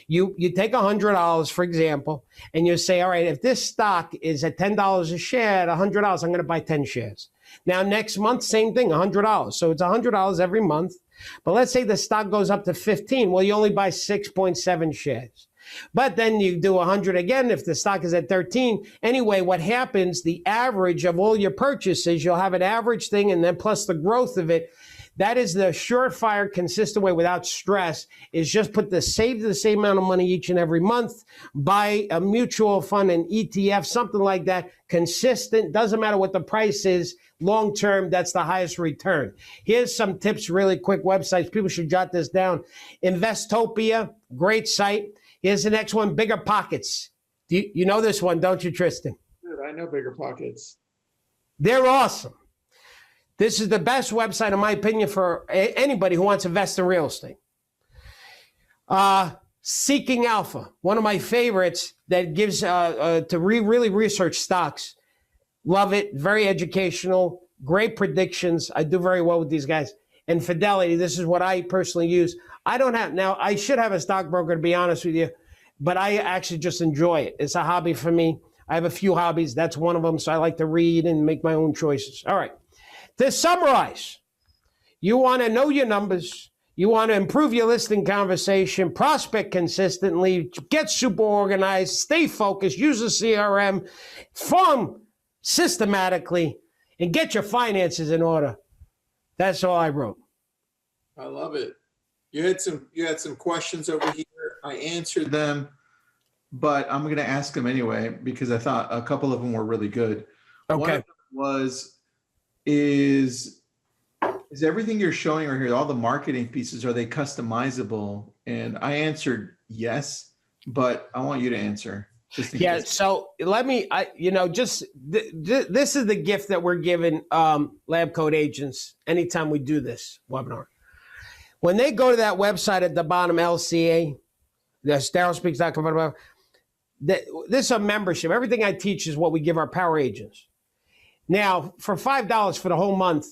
you take $100, for example, and you say, all right, if this stock is at $10 a share, at $100, I'm going to buy 10 shares. Now, next month, same thing, $100. So it's $100 every month. But let's say the stock goes up to 15. Well, you only buy 6.7 shares. But then you do 100 again if the stock is at 13. Anyway, what happens, the average of all your purchases, you'll have an average thing, and then plus the growth of it. That is the surefire, consistent way without stress, is just save the same amount of money each and every month, buy a mutual fund, an ETF, something like that, consistent, doesn't matter what the price is, long-term, that's the highest return. Here's some tips, really quick websites. People should jot this down. Investopia, great site. Here's the next one, Bigger Pockets. You know this one, don't you, Tristan?
I know Bigger Pockets.
They're awesome. This is the best website, in my opinion, for anybody who wants to invest in real estate. Seeking Alpha, one of my favorites that gives really research stocks. Love it. Very educational. Great predictions. I do very well with these guys. And Fidelity, this is what I personally use. I should have a stockbroker, to be honest with you, but I actually just enjoy it. It's a hobby for me. I have a few hobbies. That's one of them. So I like to read and make my own choices. All right. To summarize, you want to know your numbers. You want to improve your listing conversation, prospect consistently, get super organized, stay focused, use a CRM, farm systematically, and get your finances in order. That's all I wrote.
I love it. You had some questions over here. I answered them, but I'm going to ask them anyway because I thought a couple of them were really good.
Okay.
One of them is everything you're showing right here, all the marketing pieces, are they customizable? And I answered yes, but I want you to answer.
Yeah. So let me, this is the gift that we're giving LabCoatAgents anytime we do this webinar. When they go to that website at the bottom, LCA, That's DarrylSpeaks.com. This is a membership. Everything I teach is what we give our power agents. Now, for $5 for the whole month,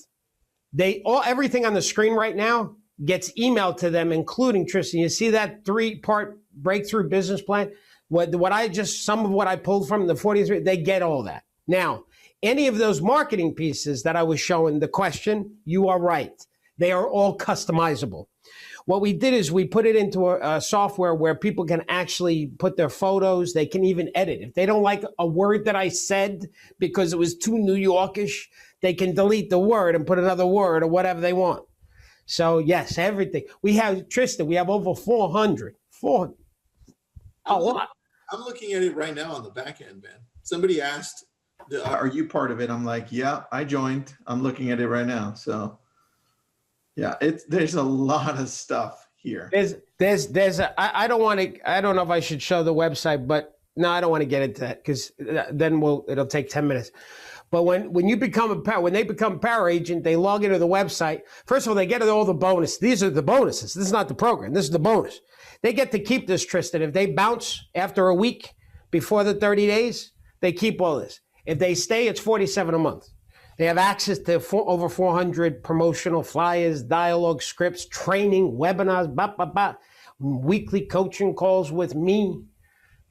everything on the screen right now gets emailed to them, including Tristan. You see that 3-part breakthrough business plan? Some of what I pulled from the 43, they get all that. Now, any of those marketing pieces that I was showing, the question, you are right. They are all customizable. What we did is we put it into a software where people can actually put their photos. They can even edit. If they don't like a word that I said because it was too New Yorkish, they can delete the word and put another word or whatever they want. So yes, everything. We have, Tristan, we have over 400. A lot.
I'm looking at it right now on the back end, man. Somebody asked, are you part of it? I'm like, yeah, I joined. I'm looking at it right now. So yeah, there's a lot of stuff here.
I don't know if I should show the website, but no, I don't want to get into that because then it'll take 10 minutes. But when they become a power agent, they log into the website. First of all, they get all the bonus. These are the bonuses. This is not the program. This is the bonus. They get to keep this, Tristan. If they bounce after a week before the 30 days, they keep all this. If they stay, it's $47 a month. They have access to over 400 promotional flyers, dialogue scripts, training, webinars, weekly coaching calls with me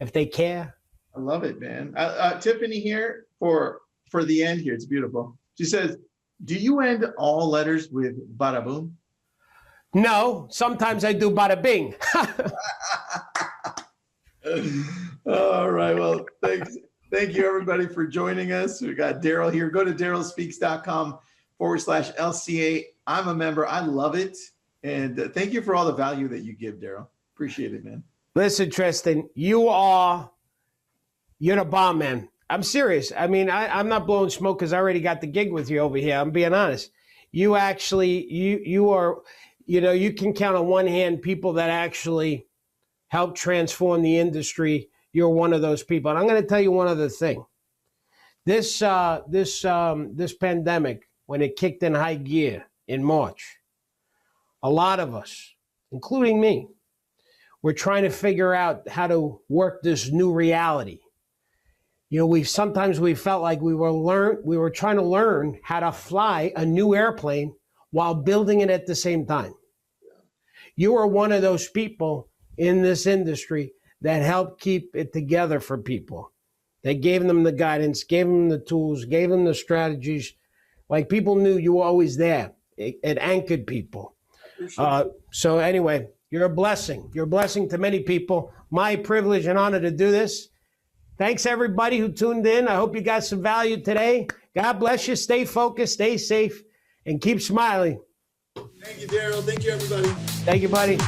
if they care.
I love it, man. Tiffany here for the end here. It's beautiful. She says, do you end all letters with bada boom?
No, sometimes I do bada bing.
All right. Well, thanks. Thank you, everybody, for joining us. We got Darryl here. Go to DarrylSpeaks.com/LCA. I'm a member. I love it. And thank you for all the value that you give, Darryl. Appreciate it, man.
Listen, Tristan, you're the bomb, man. I'm serious. I mean, I'm not blowing smoke because I already got the gig with you over here. I'm being honest. You actually, you are, you can count on one hand people that actually help transform the industry. You're one of those people. And I'm going to tell you one other thing. This pandemic, when it kicked in high gear in March, a lot of us, including me, were trying to figure out how to work this new reality. Sometimes we felt like we were trying to learn how to fly a new airplane while building it at the same time. You are one of those people in this industry that helped keep it together for people. They gave them the guidance, gave them the tools, gave them the strategies. Like people knew you were always there. It anchored people. So anyway, you're a blessing. You're a blessing to many people. My privilege and honor to do this. Thanks everybody who tuned in. I hope you got some value today. God bless you. Stay focused, stay safe, and keep smiling.
Thank you, Darryl. Thank you, everybody.
Thank you, buddy.